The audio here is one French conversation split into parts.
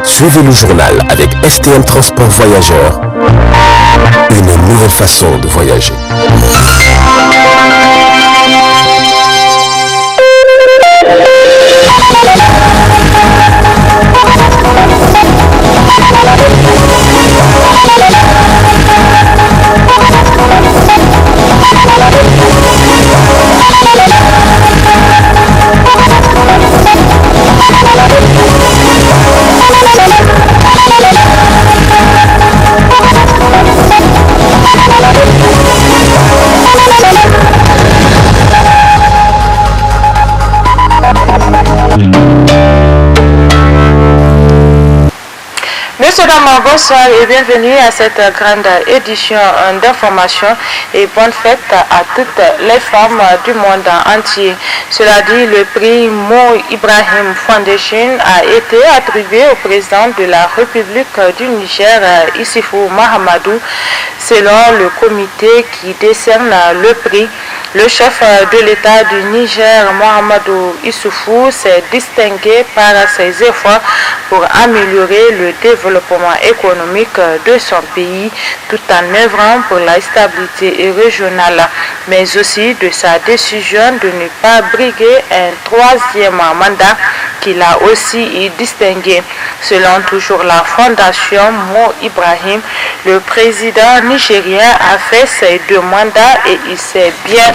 Suivez le journal avec STM Transport Voyageurs. Une nouvelle façon de voyager. Messieurs, dames, bonsoir et bienvenue à cette grande édition d'information et bonne fête à toutes les femmes du monde entier. Cela dit, le prix Mo Ibrahim Foundation a été attribué au président de la République du Niger, Issoufou Mahamadou. Selon le comité qui décerne le prix, le chef de l'État du Niger, Mahamadou Issoufou, s'est distingué par ses efforts pour améliorer le développement économique de son pays tout en œuvrant pour la stabilité régionale, mais aussi de sa décision de ne pas briguer un troisième mandat qu'il a aussi distingué. Selon toujours la fondation Mo Ibrahim, le président nigérien a fait ses 2 mandats et il s'est bien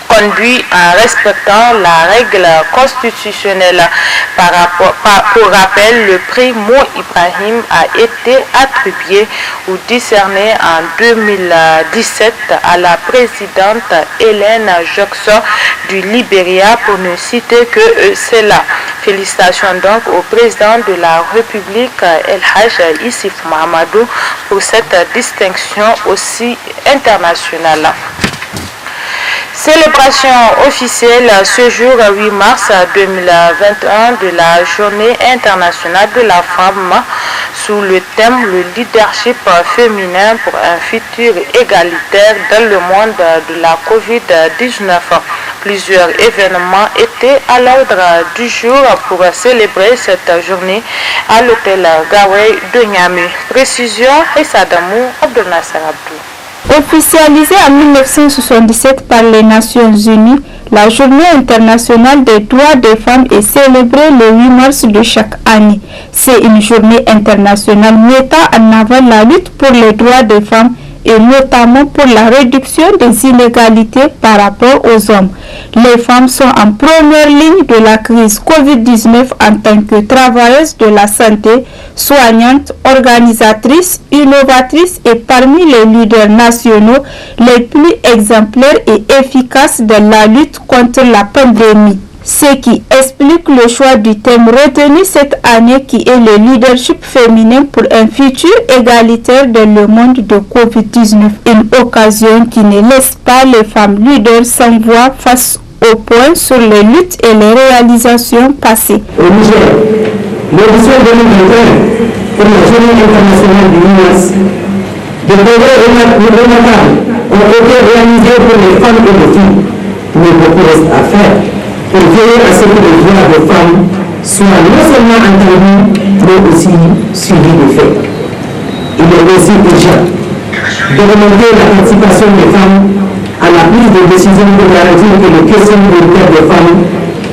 conduit en respectant la règle constitutionnelle. Pour rappel, le prix Mo Ibrahim a été attribué ou décerné en 2017 à la présidente Hélène Jackson du Libéria, pour ne citer que cela. Félicitations donc au président de la République, El Hadj Issoufou Mahamadou, pour cette distinction aussi internationale. Célébration officielle ce jour 8 mars 2021 de la Journée internationale de la femme sous le thème le leadership féminin pour un futur égalitaire dans le monde de la COVID-19. Plusieurs événements étaient à l'ordre du jour pour célébrer cette journée à l'hôtel Gawey de Niamey. Précision et Sadamou Abdelnasser Abdou. Officialisée en 1977 par les Nations Unies, la Journée internationale des droits des femmes est célébrée le 8 mars de chaque année. C'est une journée internationale mettant en avant la lutte pour les droits des femmes et notamment pour la réduction des inégalités par rapport aux hommes. Les femmes sont en première ligne de la crise Covid-19 en tant que travailleuses de la santé, soignantes, organisatrices, innovatrices et parmi les leaders nationaux les plus exemplaires et efficaces dans la lutte contre la pandémie. Ce qui explique le choix du thème retenu cette année qui est le leadership féminin pour un futur égalitaire dans le monde de Covid-19. Une occasion qui ne laisse pas les femmes leaders sans voix face au point sur les luttes et les réalisations passées. Au Niger, l'édition 2021 pour la Journée internationale du 8 mars, des progrès remarquables ont été réalisés pour les femmes et les filles, mais beaucoup reste à faire pour veiller à ce que les droits des femmes soient non seulement entendus, mais aussi suivis de fait. Il est aussi urgent d'augmenter la participation des femmes à la prise de décision pour garantir que les questions de droits des femmes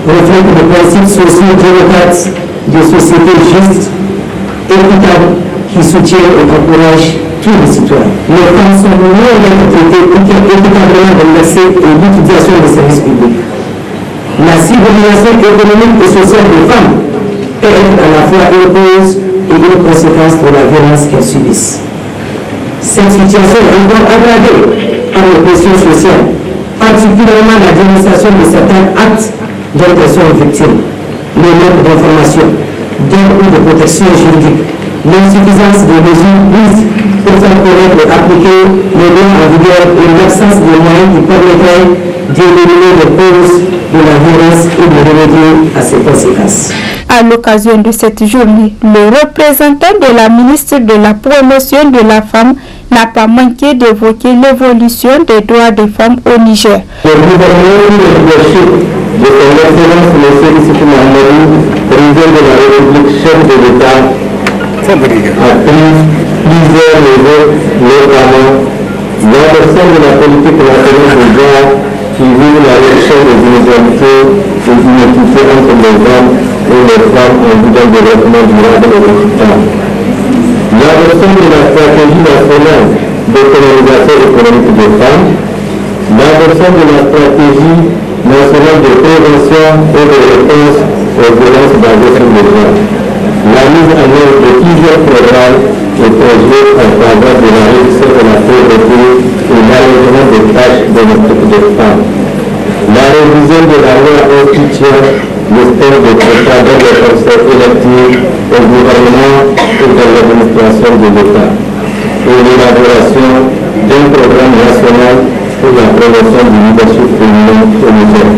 reflètent les principes sociaux démocrates de sociétés justes, équitables, qui soutiennent et encouragent tous les citoyens. Les femmes sont mieux traitées équitablement dans l'accès et l'utilisation des services publics. La civilisation économique et sociale des femmes peut être à la fois une cause et une conséquence de la violence qu'elles subissent. Cette situation est encore aggravée par les pressions sociales, particulièrement la dénonciation de certains actes dont elles sont victimes, le manque d'information, d'aide ou de protection juridique, l'insuffisance des mesures prises pour faire connaître et appliquer les lois en vigueur et l'absence de moyens qui permettraient d'éliminer les causes de la violence et de remédier à ses conséquences. À l'occasion de cette journée, le représentant de la ministre de la Promotion de la Femme, n'a pas manqué d'évoquer l'évolution des droits des femmes au Niger. Le gouvernement de son Excellence M. Issifou Mahamadou, président de la République, chef de l'État, a pris plusieurs mesures, notamment l'adoption de la politique nationale de genre qui vise la réduction des inégalités et des inéquités entre les hommes et les femmes en vue d'un développement durable et équitable. L'adoption de la stratégie nationale d'autonomisation économique des femmes, l'adoption de la stratégie nationale de prévention et de réponse aux violences basées sur le genre, la mise en œuvre de plusieurs programmes et projets en faveur de la réduction de la pauvreté et l'allègement des tâches domestiques des femmes, la révision de la loi instituant le système de quotas dans les conseils électifs au gouvernement et dans l'administration de l'État, et l'élaboration d'un programme national pour la promotion du leadership féminin au Niger.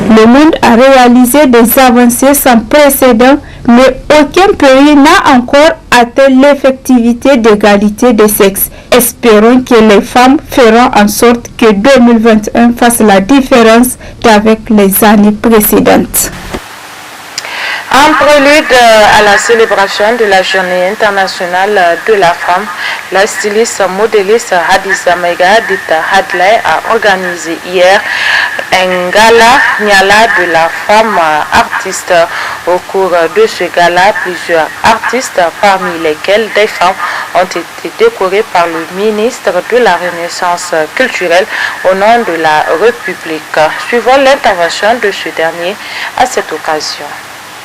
Le monde a réalisé des avancées sans précédent, mais aucun pays n'a encore atteint l'effectivité d'égalité des sexes. Espérons que les femmes feront en sorte que 2021 fasse la différence qu'avec les années précédentes. En prélude à la célébration de la Journée internationale de la femme, la styliste modéliste Hadiza Maïga Dita Hadley a organisé hier un gala Niala de la femme artiste. Au cours de ce gala, plusieurs artistes, parmi lesquels des femmes, ont été décorés par le ministre de la Renaissance culturelle au nom de la République. Suivons l'intervention de ce dernier à cette occasion.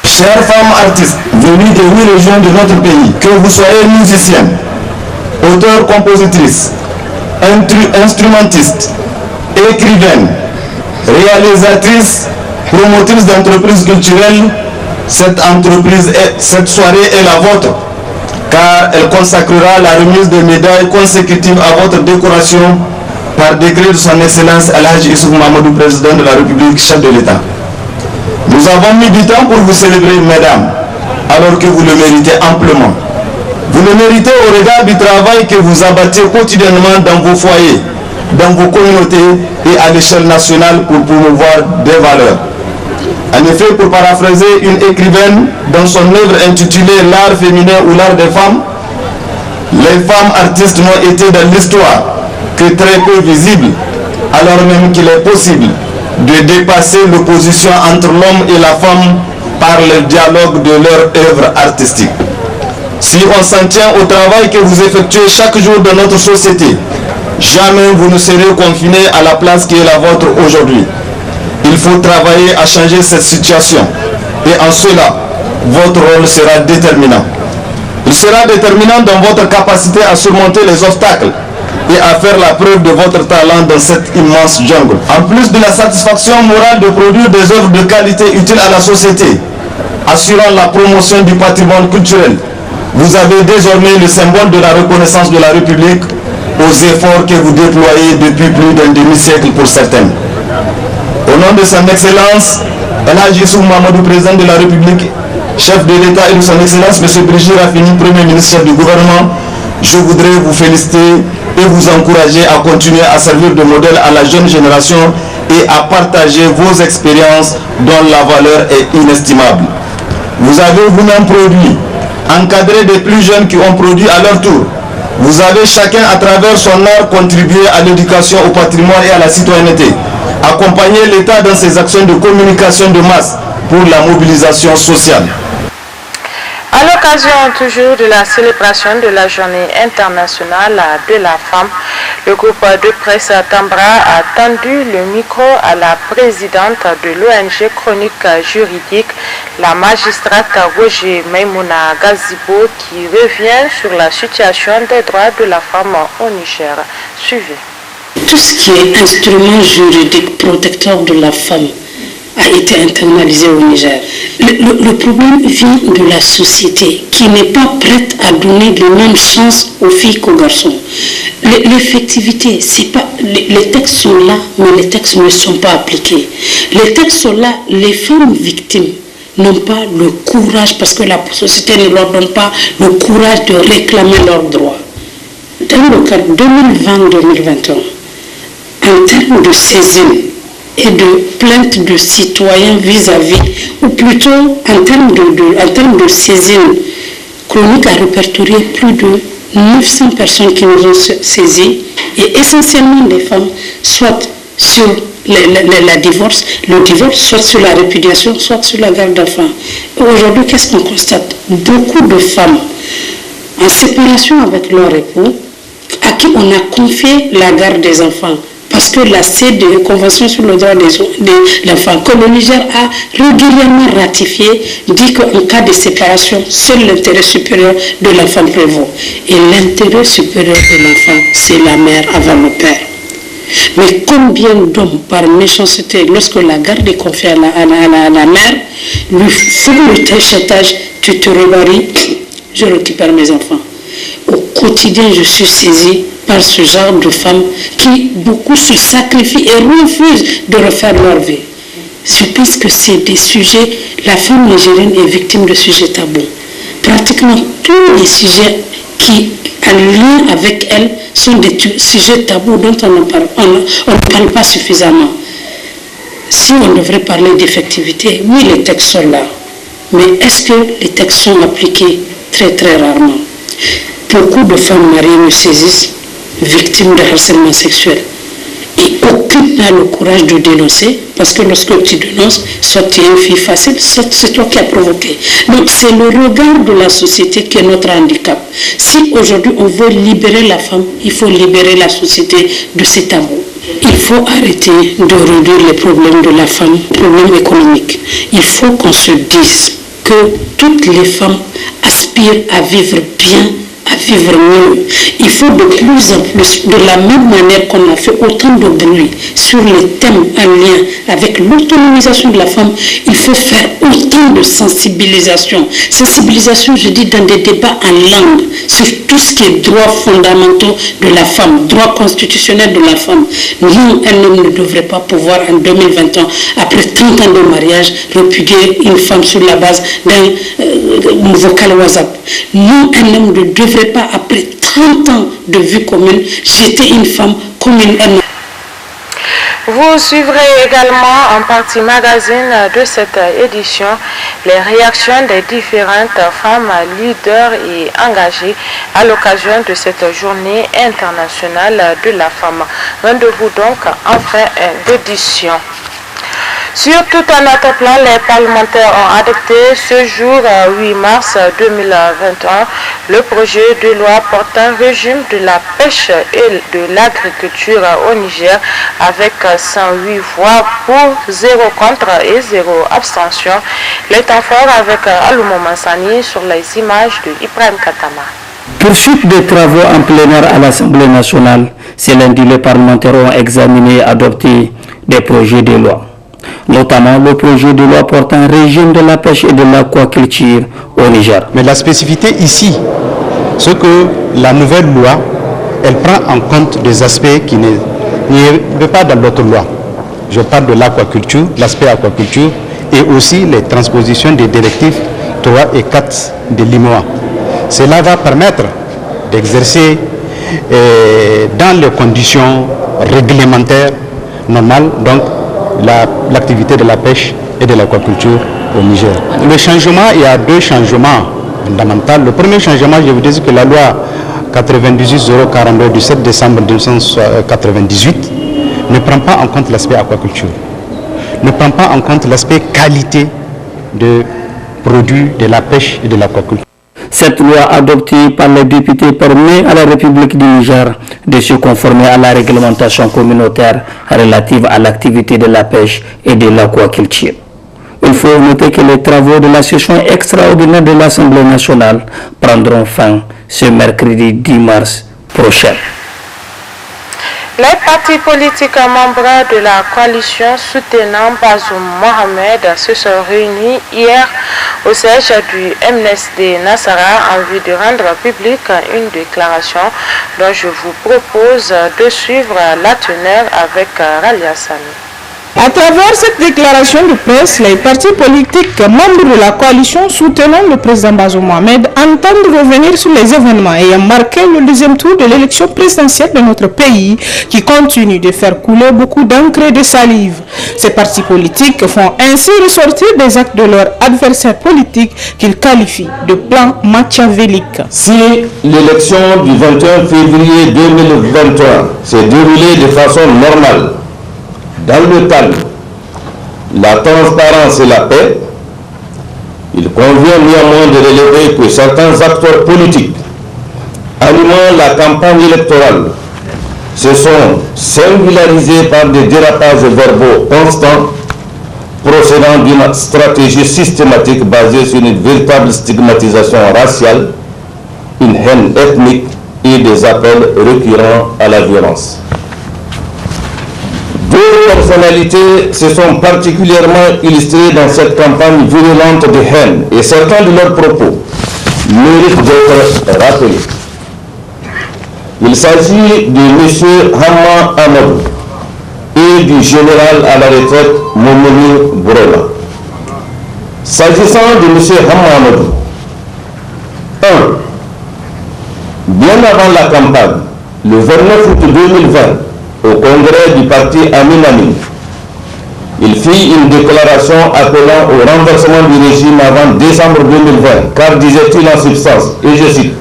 Chères femmes artistes venues de 8 régions de notre pays, que vous soyez musiciennes, auteurs, compositrices, instrumentistes, écrivaines, réalisatrices, promotrices d'entreprises culturelles, cette soirée est la vôtre, car elle consacrera la remise de médailles consécutives à votre décoration par décret de son Excellence Alhaji Issoufou Mahamadou, président de la République, chef de l'État. Nous avons mis du temps pour vous célébrer, mesdames, alors que vous le méritez amplement. Vous le méritez au regard du travail que vous abattez quotidiennement dans vos foyers, dans vos communautés et à l'échelle nationale pour promouvoir des valeurs. En effet, pour paraphraser une écrivaine dans son œuvre intitulée « L'art féminin ou l'art des femmes », les femmes artistes n'ont été dans l'histoire que très peu visibles, alors même qu'il est possible de dépasser l'opposition entre l'homme et la femme par le dialogue de leur œuvre artistique. Si on s'en tient au travail que vous effectuez chaque jour dans notre société, jamais vous ne serez confinés à la place qui est la vôtre aujourd'hui. Il faut travailler à changer cette situation et en cela, votre rôle sera déterminant. Il sera déterminant dans votre capacité à surmonter les obstacles et à faire la preuve de votre talent dans cette immense jungle. En plus de la satisfaction morale de produire des œuvres de qualité utiles à la société, assurant la promotion du patrimoine culturel, vous avez désormais le symbole de la reconnaissance de la République aux efforts que vous déployez depuis plus d'un demi-siècle pour certaines. Au nom de son Excellence, Alhaji Issoufou Mahamadou, président de la République, chef de l'État, et de son Excellence, M. Brigitte Raffini, Premier ministre chef du gouvernement, je voudrais vous féliciter et vous encourager à continuer à servir de modèle à la jeune génération et à partager vos expériences dont la valeur est inestimable. Vous avez vous-même produit, encadré des plus jeunes qui ont produit à leur tour. Vous avez chacun à travers son art contribué à l'éducation, au patrimoine et à la citoyenneté. Accompagner l'État dans ses actions de communication de masse pour la mobilisation sociale. À l'occasion toujours de la célébration de la Journée internationale de la femme, le groupe de presse Tambra a tendu le micro à la présidente de l'ONG Chronique Juridique, la magistrate Roger Maïmouna Gazibo, qui revient sur la situation des droits de la femme au Niger. Suivez. Tout ce qui est instrument juridique protecteur de la femme a été internalisé au Niger. Le problème vient de la société qui n'est pas prête à donner les mêmes chances aux filles qu'aux garçons. L'effectivité, c'est pas, les textes sont là, mais les textes ne sont pas appliqués. Les textes sont là, les femmes victimes n'ont pas le courage, parce que la société ne leur donne pas le courage de réclamer leurs droits. dans le cadre 2020-2021, en termes de saisine et de plainte de citoyens vis-à-vis, ou plutôt en termes de saisine, Chronique a répertorié plus de 900 personnes qui nous ont saisies, et essentiellement des femmes, soit sur le divorce, soit sur la répudiation, soit sur la garde d'enfants. Et aujourd'hui, qu'est-ce qu'on constate? Beaucoup de femmes en séparation avec leur époux, à qui on a confié la garde des enfants. Parce que la CEDE, Convention sur le droit de l'enfant, que le Niger a régulièrement ratifié, dit qu'en cas de séparation, seul l'intérêt supérieur de l'enfant prévaut. Et l'intérêt supérieur de l'enfant, c'est la mère avant le père. Mais combien d'hommes, par méchanceté, lorsque la garde est confiée à la mère, lui font le chantage, tu te remaries, je récupère mes enfants. Au quotidien, je suis saisie par ce genre de femmes qui, beaucoup se sacrifient et refusent de refaire leur vie. Je pense que c'est des sujets, la femme nigérienne est victime de sujets tabous. Pratiquement tous les sujets qui, en lien avec elle, sont des sujets tabous dont on ne parle pas suffisamment. Si on devrait parler d'effectivité, oui, les textes sont là. Mais est-ce que les textes sont appliqués? Très, très rarement. Beaucoup de femmes mariées me saisissent victimes de harcèlement sexuel. Et aucune n'a le courage de dénoncer, parce que lorsque tu dénonces, soit tu es une fille facile, soit c'est toi qui as provoqué. Donc c'est le regard de la société qui est notre handicap. Si aujourd'hui on veut libérer la femme, il faut libérer la société de ces tabous. Il faut arrêter de réduire les problèmes de la femme, problèmes économiques. Il faut qu'on se dise que toutes les femmes aspirent à vivre bien, à vivre mieux. Il faut de plus en plus, de la même manière qu'on a fait autant de bruit sur les thèmes en lien avec l'autonomisation de la femme, il faut faire autant de sensibilisation. Sensibilisation, je dis, dans des débats en langue, sur tout ce qui est droits fondamentaux de la femme, droits constitutionnels de la femme. Nous, un homme ne devrait pas pouvoir, en 2021, après 30 ans de mariage, répudier une femme sur la base d'un vocal WhatsApp. Nous, un homme ne devrait pas, après 30 ans de vie commune, jeter une femme comme une homme. Vous suivrez également en partie magazine de cette édition les réactions des différentes femmes leaders et engagées à l'occasion de cette journée internationale de la femme. Rendez-vous donc en fin d'édition. Sur tout un autre plan, les parlementaires ont adopté ce jour 8 mars 2021 le projet de loi portant régime de la pêche et de l'agriculture au Niger avec 108 voix pour, 0 contre et 0 abstention. Les temps forts avec Aloumo Mansani sur les images de Ibrahim Katama. Poursuite des travaux en plénière à l'Assemblée nationale, ce lundi les parlementaires ont examiné et adopté des projets de loi. Notamment le projet de loi portant régime de la pêche et de l'aquaculture au Niger. Mais la spécificité ici, c'est que la nouvelle loi, elle prend en compte des aspects qui n'y pas dans l'autre loi. Je parle de l'aquaculture, l'aspect aquaculture, et aussi les transpositions des directives 3 et 4 de l'IMOA. Cela va permettre d'exercer dans les conditions réglementaires normales, donc l'activité de la pêche et de l'aquaculture au Niger. Le changement, il y a 2 changements fondamentaux. Le premier changement, je vous dis que la loi 98-042 du 7 décembre 1998 ne prend pas en compte l'aspect aquaculture, ne prend pas en compte l'aspect qualité de produits de la pêche et de l'aquaculture. Cette loi adoptée par les députés permet à la République du Niger de se conformer à la réglementation communautaire relative à l'activité de la pêche et de l'aquaculture. Il faut noter que les travaux de la session extraordinaire de l'Assemblée nationale prendront fin ce mercredi 10 mars prochain. Les partis politiques membres de la coalition soutenant Bazoum Mohamed se sont réunis hier au siège du MNSD Nassara en vue de rendre publique une déclaration dont je vous propose de suivre la teneur avec Ralia Sami. À travers cette déclaration de presse, les partis politiques membres de la coalition soutenant le président Bazoum Mohamed entendent revenir sur les événements ayant marqué le deuxième tour de l'élection présidentielle de notre pays, qui continue de faire couler beaucoup d'encre et de salive. Ces partis politiques font ainsi ressortir des actes de leurs adversaires politiques qu'ils qualifient de plans machiavéliques. Si l'élection du 21 février 2021 s'est déroulée de façon normale, dans le calme, la transparence et la paix, il convient néanmoins de relever que certains acteurs politiques animant la campagne électorale se sont singularisés par des dérapages verbaux constants, procédant d'une stratégie systématique basée sur une véritable stigmatisation raciale, une haine ethnique et des appels récurrents à la violence. Deux personnalités se sont particulièrement illustrées dans cette campagne virulente de haine et certains de leurs propos méritent d'être rappelés. Il s'agit de M. Hamma Amadou et du général à la retraite Momoni Brola. S'agissant de M. Hamma Amadou, 1. Bien avant la campagne, le 29 août 2020, au congrès du parti Amin Amin, il fit une déclaration appelant au renversement du régime avant décembre 2020, car disait-il en substance, et je cite,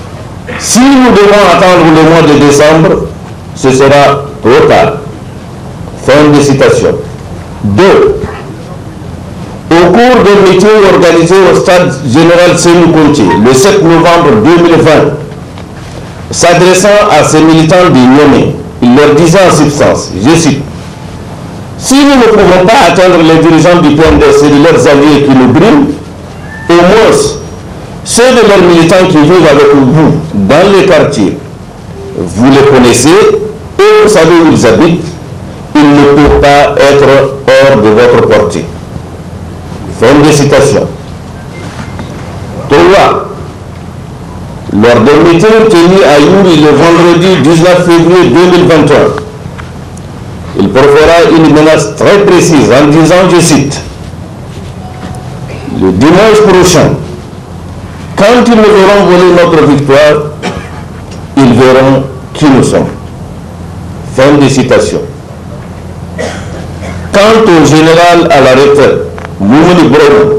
« Si nous devons attendre le mois de décembre, ce sera trop tard. » Fin de citation. 2. Au cours d'un meeting organisé au stade général Sénou Kounti le 7 novembre 2020, s'adressant à ces militants de Niamey, il leur disait en substance, je cite, « Si nous ne pouvons pas atteindre les dirigeants du PNDS et de leurs alliés qui nous briment, au moins ceux de leurs militants qui vivent avec vous dans les quartiers, vous les connaissez et vous savez où ils habitent, ils ne peuvent pas être hors de votre portée. » Fin de citation. 3. Lors d'un meeting tenu à Youri le vendredi 19 février 2021, il proféra une menace très précise en disant, je cite, « Le dimanche prochain, quand ils nous auront volé notre victoire, ils verront qui nous sommes. » Fin de citation. Quant au général à la retraite, Moumouni Brola,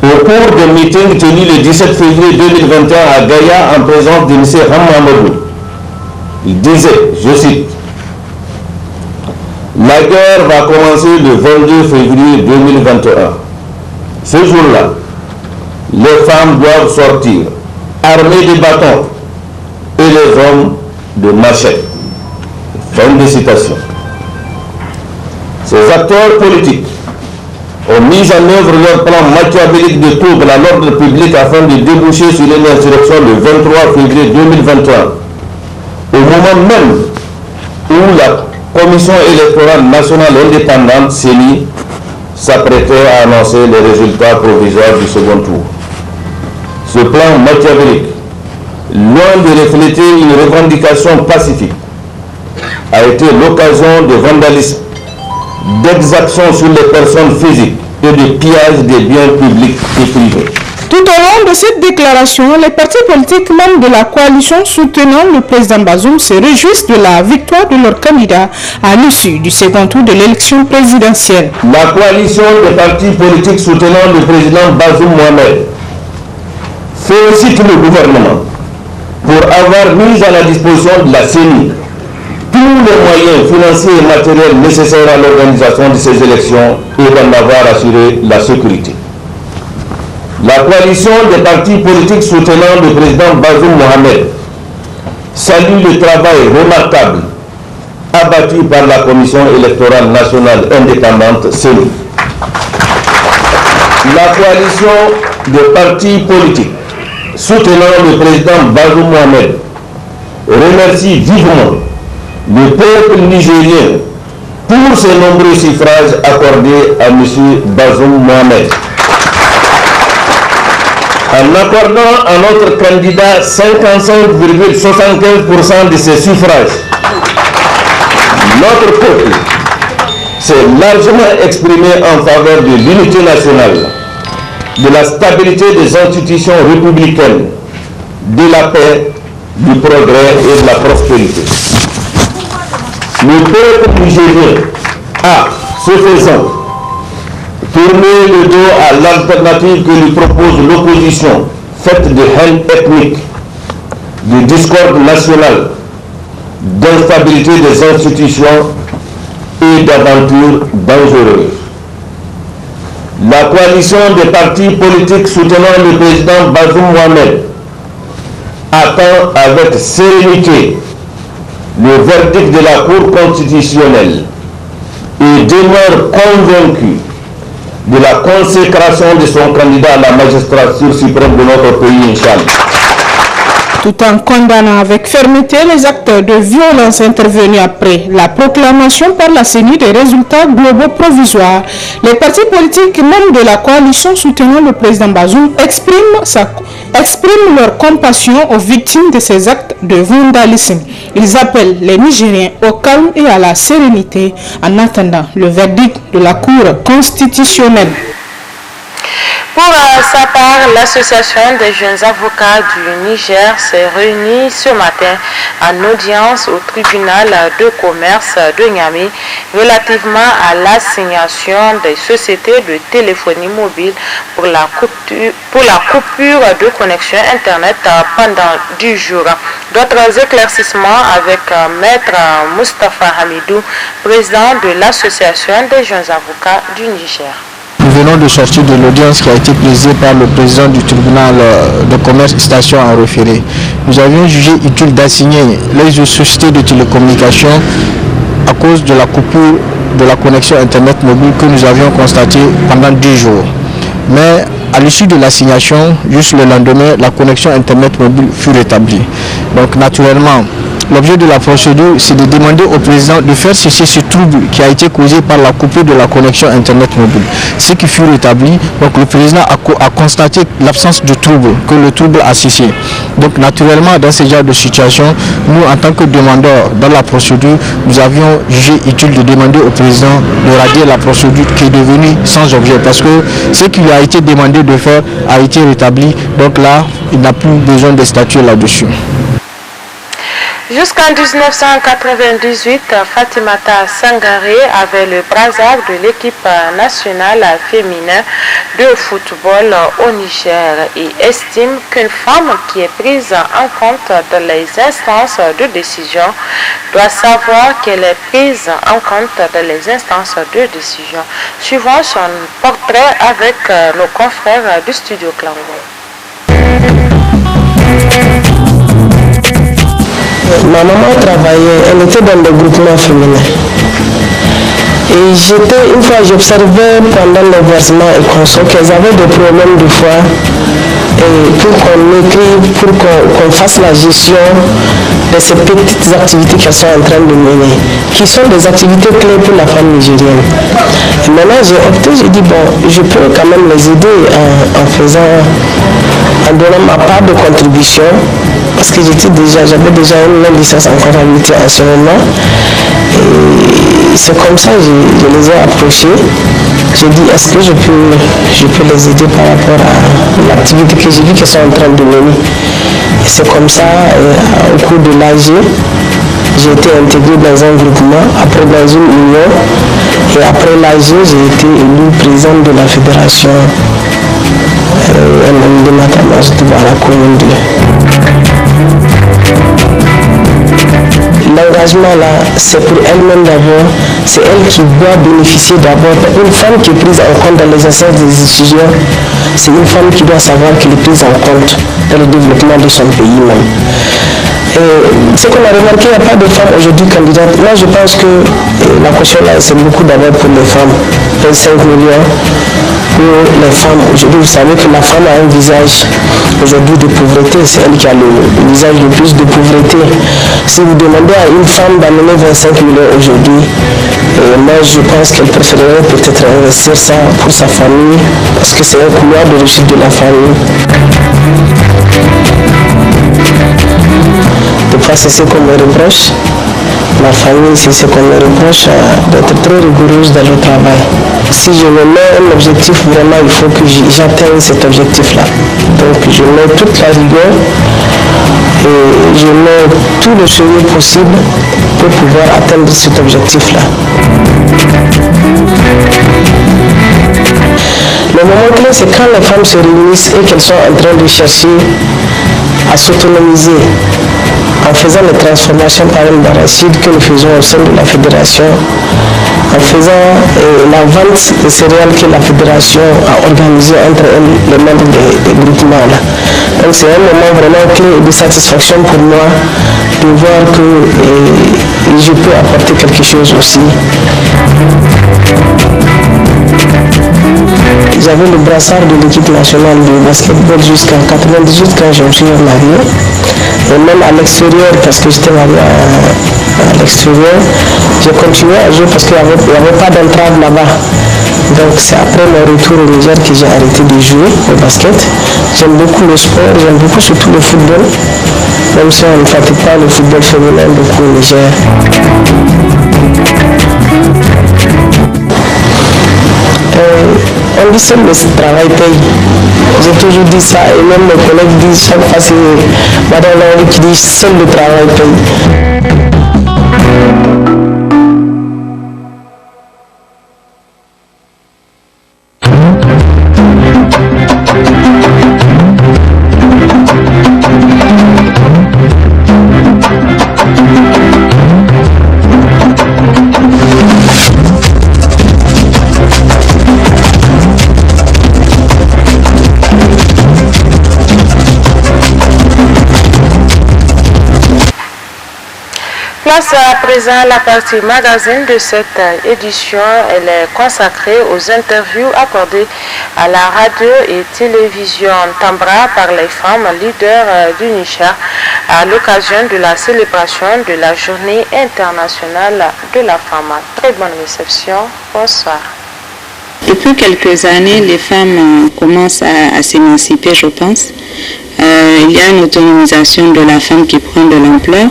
au cours d'un meeting tenu le 17 février 2021 à Gaïa en présence de M. Hammamadou, il disait, je cite, « La guerre va commencer le 22 février 2021. Ce jour-là, les femmes doivent sortir, armées de bâtons, et les hommes de machettes. » Fin de citation. Ces acteurs politiques ont mis en œuvre leur plan machiavélique de trouble à l'ordre public afin de déboucher sur une insurrection le 23 février 2021, au moment même où la Commission électorale nationale indépendante, CENI, s'apprêtait à annoncer les résultats provisoires du second tour. Ce plan machiavélique, loin de refléter une revendication pacifique, a été l'occasion de vandalisme, d'exactions sur les personnes physiques et de pillage des biens publics et privés. Tout au long de cette déclaration, les partis politiques membres de la coalition soutenant le président Bazoum se réjouissent de la victoire de leur candidat à l'issue du second tour de l'élection présidentielle. La coalition des partis politiques soutenant le président Bazoum Mohamed félicite le gouvernement pour avoir mis à la disposition de la CENI tous les moyens financiers et matériels nécessaires à l'organisation de ces élections et d'en avoir assuré la sécurité. La coalition des partis politiques soutenant le président Bazoum Mohamed salue le travail remarquable abattu par la Commission électorale nationale indépendante CENI. La coalition des partis politiques soutenant le président Bazoum Mohamed remercie vivement le peuple nigérien pour ses nombreux suffrages accordés à M. Bazoum Mohamed. En accordant à notre candidat 55,75% de ses suffrages, notre peuple s'est largement exprimé en faveur de l'unité nationale, de la stabilité des institutions républicaines, de la paix, du progrès et de la prospérité. Le peuple nigérien a, ce faisant, tourné le dos à l'alternative que lui propose l'opposition, faite de haine ethnique, de discorde nationale, d'instabilité des institutions et d'aventures dangereuses. La coalition des partis politiques soutenant le président Bazoum Mohamed attend avec sérénité le verdict de la Cour constitutionnelle et demeure convaincu de la consécration de son candidat à la magistrature suprême de notre pays, Inch'Allah. Tout en condamnant avec fermeté les actes de violence intervenus après la proclamation par la CENI des résultats globaux provisoires, les partis politiques membres de la coalition soutenant le président Bazoum expriment leur compassion aux victimes de ces actes de vandalisme. Ils appellent les Nigériens au calme et à la sérénité en attendant le verdict de la Cour constitutionnelle. Pour sa part, l'association des jeunes avocats du Niger s'est réunie ce matin en audience au tribunal de commerce de Niamey relativement à l'assignation des sociétés de téléphonie mobile pour la coupure de connexion Internet pendant 10 jours. D'autres éclaircissements avec Maître Moustapha Hamidou, président de l'association des jeunes avocats du Niger. Nous venons de sortir de l'audience qui a été présidée par le président du tribunal de commerce station en référé. Nous avions jugé utile d'assigner les sociétés de télécommunications à cause de la coupure de la connexion Internet mobile que nous avions constatée pendant 10 jours. Mais à l'issue de l'assignation, juste le lendemain, la connexion Internet mobile fut rétablie. Donc naturellement, l'objet de la procédure, c'est de demander au président de faire cesser ce trouble qui a été causé par la coupure de la connexion Internet mobile. Ce qui fut rétabli, donc le président a constaté l'absence de trouble, que le trouble a cessé. Donc naturellement, dans ce genre de situation, nous, en tant que demandeurs dans la procédure, nous avions jugé utile de demander au président de radier la procédure qui est devenue sans objet, parce que ce qui lui a été demandé de faire a été rétabli. Donc là, il n'a plus besoin de statuer là-dessus. Jusqu'en 1998, Fatimata Sangaré avait le brassard de l'équipe nationale féminin de football au Niger et estime qu'une femme qui est prise en compte dans les instances de décision doit savoir qu'elle est prise en compte dans les instances de décision. Suivant son portrait avec nos confrères du studio Klango. Ma maman travaillait, elle était dans le groupement féminin. Et une fois j'observais pendant le versement et consort qu'elles avaient des problèmes de foi. Et pour qu'on écrive, pour qu'on fasse la gestion de ces petites activités qu'elles sont en train de mener, qui sont des activités clés pour la femme nigérienne. Et maintenant j'ai opté, j'ai dit bon, je peux quand même les aider en donnant ma part de contribution, parce que j'avais déjà une licence en comptabilité en ce moment. Et c'est comme ça que je les ai approchés. J'ai dit, est-ce que je peux les aider par rapport à l'activité que j'ai vu qu'elles sont en train de mener. Et c'est comme ça, au cours de l'AG, j'ai été intégré dans un groupement, après dans une union. Et après l'AG, j'ai été élu président de la fédération de Matamas à la commune 2. L'engagement là, c'est pour elle-même d'abord, c'est elle qui doit bénéficier d'abord. Une femme qui est prise en compte dans les instances des décisions, c'est une femme qui doit savoir qu'elle est prise en compte dans le développement de son pays même. Et ce qu'on a remarqué, il n'y a pas de femmes aujourd'hui candidates. Moi je pense que la question là, c'est beaucoup d'abord pour les femmes, 25 millions. Pour les femmes, aujourd'hui vous savez que la femme a un visage aujourd'hui de pauvreté, c'est elle qui a le visage le plus de pauvreté. Si vous demandez à une femme d'amener 25 millions aujourd'hui, moi je pense qu'elle préférerait peut-être investir ça pour sa famille, parce que c'est un couloir de réussite de la famille. De pas cesser qu'on me reproche, ma famille, c'est ce qu'on me reproche d'être très rigoureuse dans le travail. Si je me mets un objectif, vraiment, il faut que j'atteigne cet objectif-là. Donc je mets toute la rigueur et je mets tout le suivi possible pour pouvoir atteindre cet objectif-là. Le moment clé, c'est quand les femmes se réunissent et qu'elles sont en train de chercher à s'autonomiser en faisant les transformations par exemple d'arachide que nous faisons au sein de la fédération, en faisant la vente des céréales que la fédération a organisée entre les membres des groupements là. Donc c'est un moment vraiment clé de satisfaction pour moi de voir que je peux apporter quelque chose aussi. J'avais le brassard de l'équipe nationale de basketball jusqu'en 98 quand je me suis marié. Et même à l'extérieur, parce que j'étais marié à l'extérieur, j'ai continué à jouer parce qu'il n'y avait pas d'entrave là-bas. Donc c'est après mon retour au Niger que j'ai arrêté de jouer au basket. J'aime beaucoup le sport, j'aime beaucoup surtout le football. Même si on ne pratique pas le football féminin beaucoup au Niger. On dit seul le travail paye. J'ai toujours dit ça et même mes collègues disent chaque fois c'est Madame Laoui qui dit seul le travail paye. Place à présent la partie magazine de cette édition. Elle est consacrée aux interviews accordées à la radio et télévision Tambra par les femmes leaders du Niger à l'occasion de la célébration de la Journée internationale de la femme. Très bonne réception. Bonsoir. Depuis quelques années, les femmes commencent à s'émanciper, je pense. Il y a une autonomisation de la femme qui prend de l'ampleur.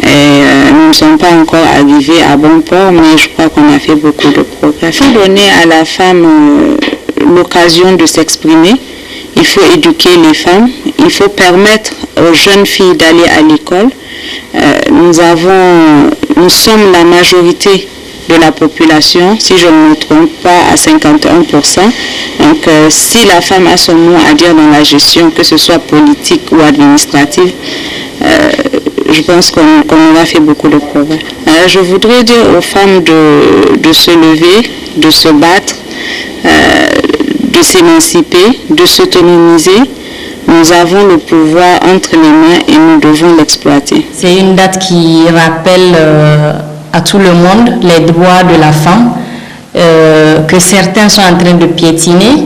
Nous ne sommes pas encore arrivés à bon port, mais je crois qu'on a fait beaucoup de progrès. Il faut donner à la femme l'occasion de s'exprimer. Il faut éduquer les femmes. Il faut permettre aux jeunes filles d'aller à l'école. Nous sommes la majorité de la population, si je ne me trompe pas, à 51%. Donc, si la femme a son mot à dire dans la gestion, que ce soit politique ou administrative, je pense qu'on aura fait beaucoup de progrès. Je voudrais dire aux femmes de se lever, de se battre, de s'émanciper, de s'autonomiser. Nous avons le pouvoir entre les mains et nous devons l'exploiter. C'est une date qui rappelle à tout le monde les droits de la femme que certains sont en train de piétiner.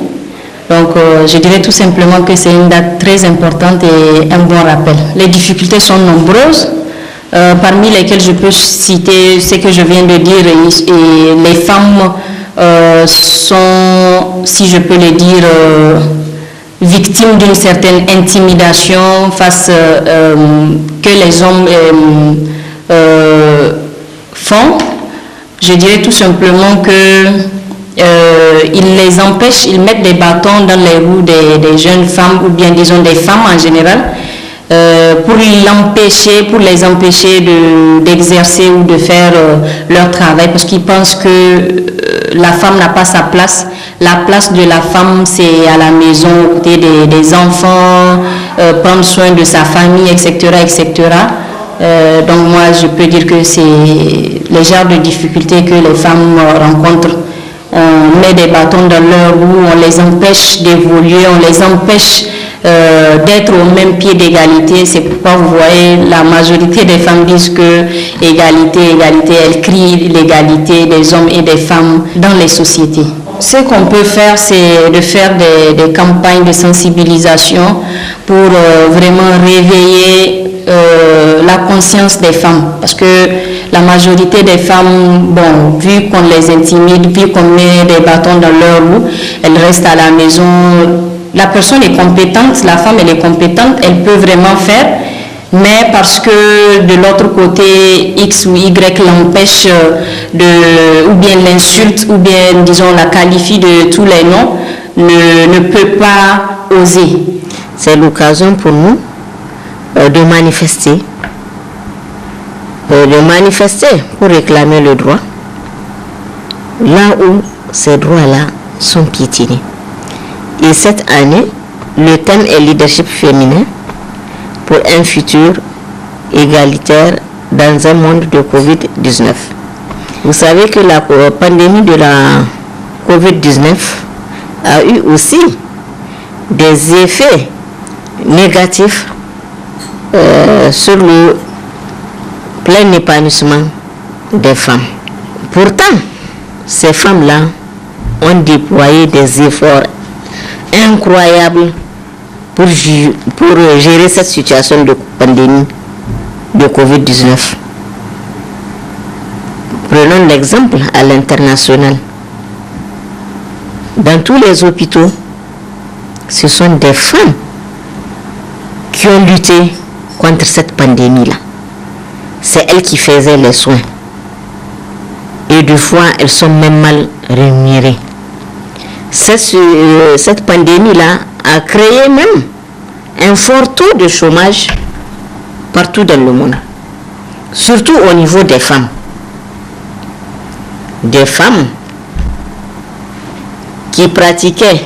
Donc, je dirais tout simplement que c'est une date très importante et un bon rappel. Les difficultés sont nombreuses, parmi lesquelles je peux citer ce que je viens de dire. Et les femmes sont, si je peux le dire, victimes d'une certaine intimidation face que les hommes font. Je dirais tout simplement que ils les empêchent, ils mettent des bâtons dans les roues des jeunes femmes ou bien disons des femmes en général pour les empêcher d'exercer ou de faire leur travail parce qu'ils pensent que la femme n'a pas sa place. La place de la femme c'est à la maison, aux côtés des enfants, prendre soin de sa famille, etc. etc. Donc moi je peux dire que c'est les genres de difficultés que les femmes rencontrent. On met des bâtons dans leur roue, on les empêche d'évoluer, on les empêche d'être au même pied d'égalité. C'est pourquoi vous voyez la majorité des femmes disent que égalité, égalité, elles crient l'égalité des hommes et des femmes dans les sociétés. Ce qu'on peut faire, c'est de faire des campagnes de sensibilisation pour vraiment réveiller la conscience des femmes, parce que la majorité des femmes, bon, vu qu'on les intimide, vu qu'on met des bâtons dans leur roue, elles restent à la maison. La personne est compétente, la femme elle est compétente, elle peut vraiment faire, mais parce que de l'autre côté, X ou Y l'empêche ou bien l'insulte, ou bien, disons, la qualifie de tous les noms, ne peut pas oser. C'est l'occasion pour nous de manifester pour réclamer le droit, là où ces droits-là sont piétinés. Et cette année, le thème est leadership féminin pour un futur égalitaire dans un monde de Covid-19. Vous savez que la pandémie de la Covid-19 a eu aussi des effets négatifs sur le plein épanouissement des femmes. Pourtant, ces femmes-là ont déployé des efforts incroyables pour gérer cette situation de pandémie de Covid-19. Prenons l'exemple à l'international. Dans tous les hôpitaux, ce sont des femmes qui ont lutté contre cette pandémie-là. C'est elles qui faisaient les soins. Et des fois, elles sont même mal rémunérées. Cette pandémie-là a créé même un fort taux de chômage partout dans le monde. Surtout au niveau des femmes. Des femmes qui pratiquaient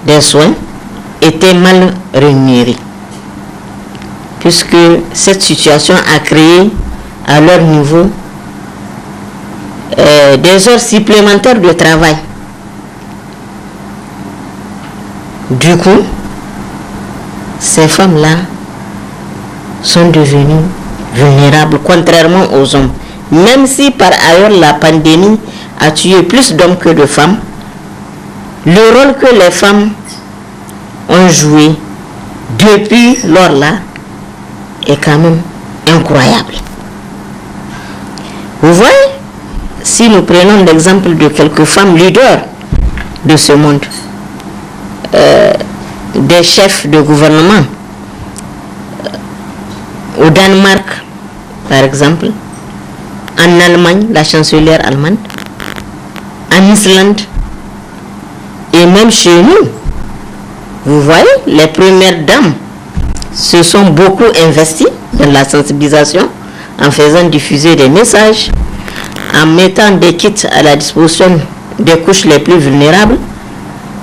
des soins étaient mal rémunérées. Puisque cette situation a créé à leur niveau des heures supplémentaires de travail. Du coup, ces femmes-là sont devenues vulnérables, contrairement aux hommes. Même si par ailleurs la pandémie a tué plus d'hommes que de femmes, le rôle que les femmes ont joué depuis lors-là est quand même incroyable. Vous voyez, si nous prenons l'exemple de quelques femmes leaders de ce monde, des chefs de gouvernement, au Danemark, par exemple, en Allemagne, la chancelière allemande, en Islande, et même chez nous, vous voyez, les premières dames se sont beaucoup investies dans la sensibilisation, en faisant diffuser des messages, en mettant des kits à la disposition des couches les plus vulnérables.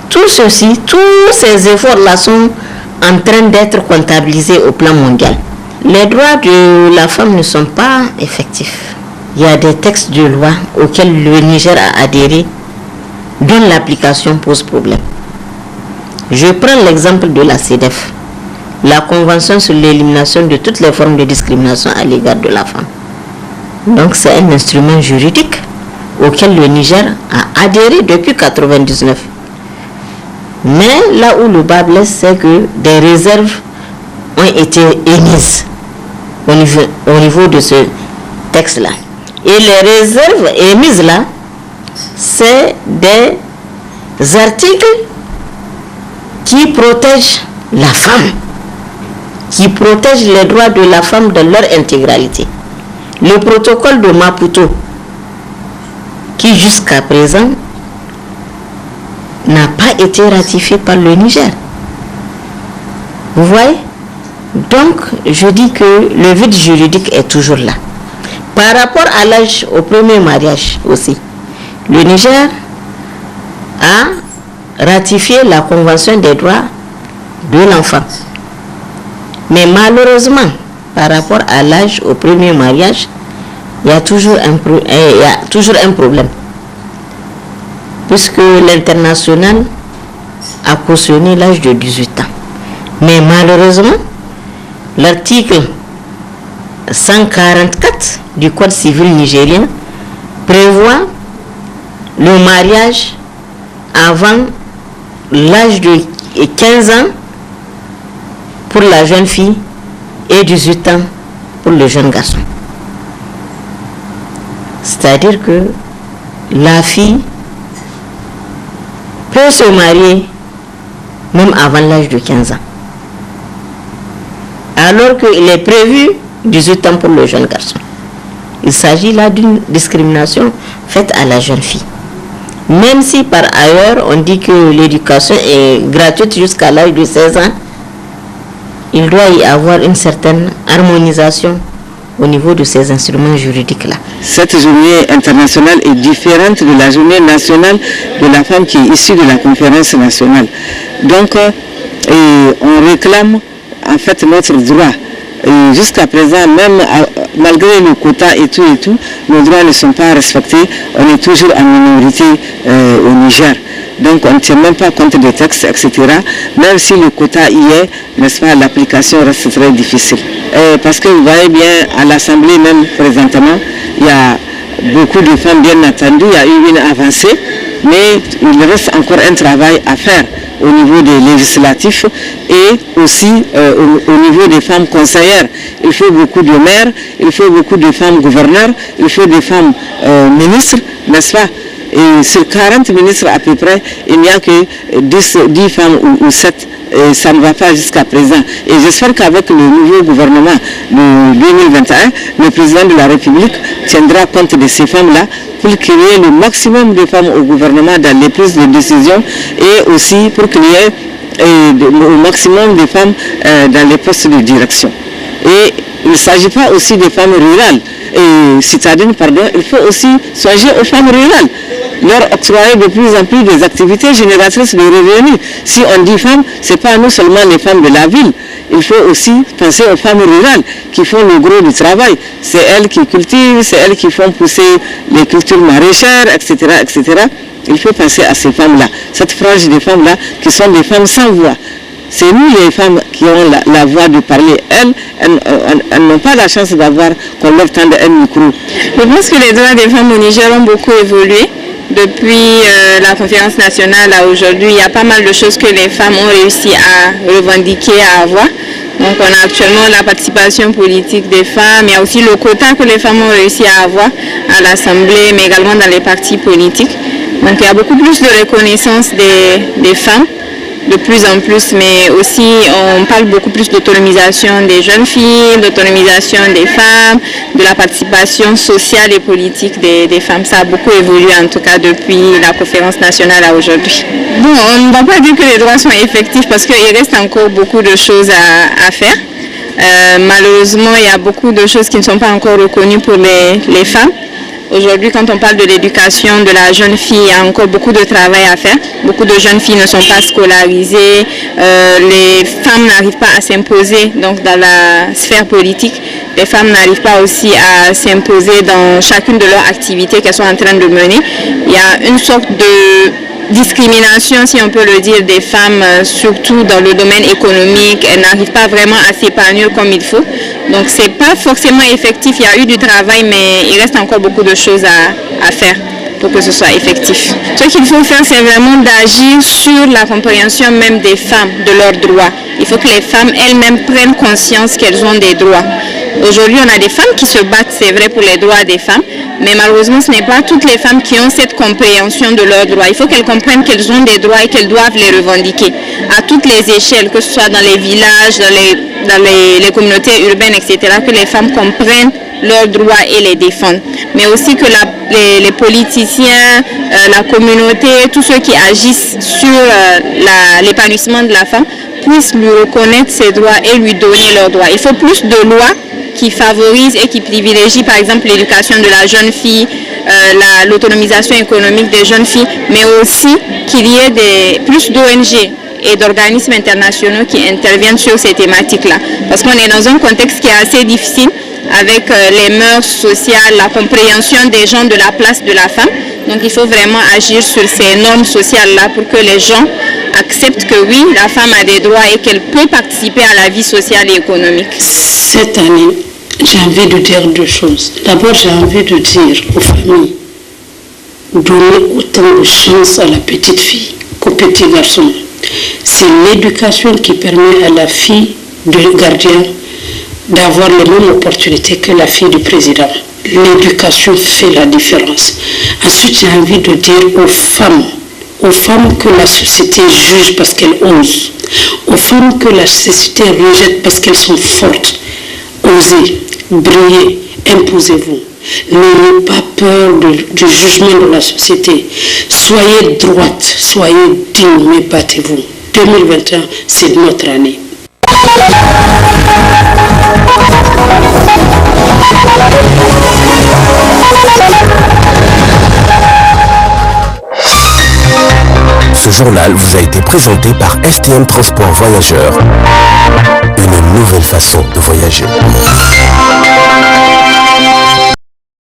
Tout ceci, tous ces efforts-là sont en train d'être comptabilisés au plan mondial. Les droits de la femme ne sont pas effectifs. Il y a des textes de loi auxquels le Niger a adhéré, dont l'application pose problème. Je prends l'exemple de la CEDEF, la Convention sur l'élimination de toutes les formes de discrimination à l'égard de la femme. Donc c'est un instrument juridique auquel le Niger a adhéré depuis 1999. Mais là où le bas blesse, c'est que des réserves ont été émises au niveau de ce texte-là. Et les réserves émises là, c'est des articles qui protègent la femme, qui protègent les droits de la femme dans leur intégralité. Le protocole de Maputo, qui jusqu'à présent n'a pas été ratifié par le Niger. Vous voyez? Donc, je dis que le vide juridique est toujours là. Par rapport à l'âge au premier mariage aussi, le Niger a ratifié la Convention des droits de l'enfant. Mais malheureusement, par rapport à l'âge au premier mariage, il y a toujours un problème. Puisque l'international a cautionné l'âge de 18 ans. Mais malheureusement, l'article 144 du Code civil nigérien prévoit le mariage avant l'âge de 15 ans pour la jeune fille et 18 ans pour le jeune garçon. C'est-à-dire que la fille peut se marier même avant l'âge de 15 ans. alors qu'il est prévu 18 ans pour le jeune garçon. Il s'agit là d'une discrimination faite à la jeune fille. Même si par ailleurs on dit que l'éducation est gratuite jusqu'à l'âge de 16 ans, il doit y avoir une certaine harmonisation au niveau de ces instruments juridiques-là. Cette journée internationale est différente de la journée nationale de la femme qui est issue de la conférence nationale. Donc, on réclame en fait notre droit. Jusqu'à présent, même malgré le quota et tout, nos droits ne sont pas respectés. On est toujours en minorité au Niger. Donc on ne tient même pas compte des textes, etc. Même si le quota y est, n'est-ce pas, l'application reste très difficile. Parce que vous voyez bien, à l'Assemblée même présentement, il y a beaucoup de femmes bien entendu, il y a eu une avancée, mais il reste encore un travail à faire au niveau des législatifs et aussi au niveau des femmes conseillères. Il faut beaucoup de maires, il faut beaucoup de femmes gouverneurs, il faut des femmes ministres, n'est-ce pas? Et sur 40 ministres à peu près, il n'y a que 10 femmes ou 7. Et ça ne va pas jusqu'à présent. Et j'espère qu'avec le nouveau gouvernement de 2021, le président de la République tiendra compte de ces femmes-là pour qu'il y ait le maximum de femmes au gouvernement dans les prises de décision et aussi pour qu'il y ait le maximum de femmes dans les postes de direction. Et il ne s'agit pas aussi des femmes rurales et citadines, pardon, il faut aussi songer aux femmes rurales, leur octroyer de plus en plus des activités génératrices de revenus. Si on dit femmes, ce n'est pas nous seulement les femmes de la ville, il faut aussi penser aux femmes rurales qui font le gros du travail. C'est elles qui cultivent, c'est elles qui font pousser les cultures maraîchères, etc., etc. Il faut penser à ces femmes-là, cette frange de femmes-là qui sont des femmes sans voix. C'est nous les femmes qui ont la voix de parler. Elles n'ont pas la chance d'avoir qu'on leur tende un micro. Je pense que les droits des femmes au Niger ont beaucoup évolué. Depuis la conférence nationale à aujourd'hui, il y a pas mal de choses que les femmes ont réussi à revendiquer, à avoir. Donc on a actuellement la participation politique des femmes, il y a aussi le quota que les femmes ont réussi à avoir à l'Assemblée, mais également dans les partis politiques. Donc il y a beaucoup plus de reconnaissance des femmes, de plus en plus, mais aussi on parle beaucoup plus d'autonomisation des jeunes filles, d'autonomisation des femmes, de la participation sociale et politique des femmes. Ça a beaucoup évolué en tout cas depuis la conférence nationale à aujourd'hui. Bon, on ne va pas dire que les droits sont effectifs parce qu'il reste encore beaucoup de choses à faire. Malheureusement, il y a beaucoup de choses qui ne sont pas encore reconnues pour les femmes. Aujourd'hui, quand on parle de l'éducation de la jeune fille, il y a encore beaucoup de travail à faire. Beaucoup de jeunes filles ne sont pas scolarisées. Les femmes n'arrivent pas à s'imposer donc dans la sphère politique. Les femmes n'arrivent pas aussi à s'imposer dans chacune de leurs activités qu'elles sont en train de mener. Il y a une sorte de discrimination, si on peut le dire, des femmes, surtout dans le domaine économique. Elles n'arrivent pas vraiment à s'épanouir comme il faut. Donc c'est pas forcément effectif. Il y a eu du travail, mais il reste encore beaucoup de choses à faire pour que ce soit effectif. Ce qu'il faut faire, c'est vraiment d'agir sur la compréhension même des femmes, de leurs droits. Il faut que les femmes elles-mêmes prennent conscience qu'elles ont des droits. Aujourd'hui, on a des femmes qui se battent, c'est vrai, pour les droits des femmes, mais malheureusement, ce n'est pas toutes les femmes qui ont cette compréhension de leurs droits. Il faut qu'elles comprennent qu'elles ont des droits et qu'elles doivent les revendiquer à toutes les échelles, que ce soit dans les villages, dans les communautés urbaines, etc., que les femmes comprennent leurs droits et les défendent. Mais aussi que les politiciens, la communauté, tous ceux qui agissent sur l'épanouissement de la femme puissent lui reconnaître ses droits et lui donner leurs droits. Il faut plus de lois qui favorisent et qui privilégient par exemple l'éducation de la jeune fille, l'autonomisation économique des jeunes filles, mais aussi qu'il y ait plus d'ONG et d'organismes internationaux qui interviennent sur ces thématiques-là. Parce qu'on est dans un contexte qui est assez difficile avec les mœurs sociales, la compréhension des gens de la place de la femme. Donc il faut vraiment agir sur ces normes sociales-là pour que les gens acceptent que oui, la femme a des droits et qu'elle peut participer à la vie sociale et économique. Cette année, j'ai envie de dire deux choses. D'abord, j'ai envie de dire aux familles, donner autant de chance à la petite fille qu'au petit garçon. C'est l'éducation qui permet à la fille du gardien d'avoir les mêmes opportunités que la fille du président. L'éducation fait la différence. Ensuite, j'ai envie de dire aux femmes que la société juge parce qu'elles osent. aux femmes que la société rejette parce qu'elles sont fortes. Osez, brillez, imposez-vous. N'ayez pas peur du jugement de la société. Soyez droite, soyez digne, mais battez-vous. 2021, c'est notre année. Ce journal vous a été présenté par STM Transport Voyageurs. Une nouvelle façon de voyager.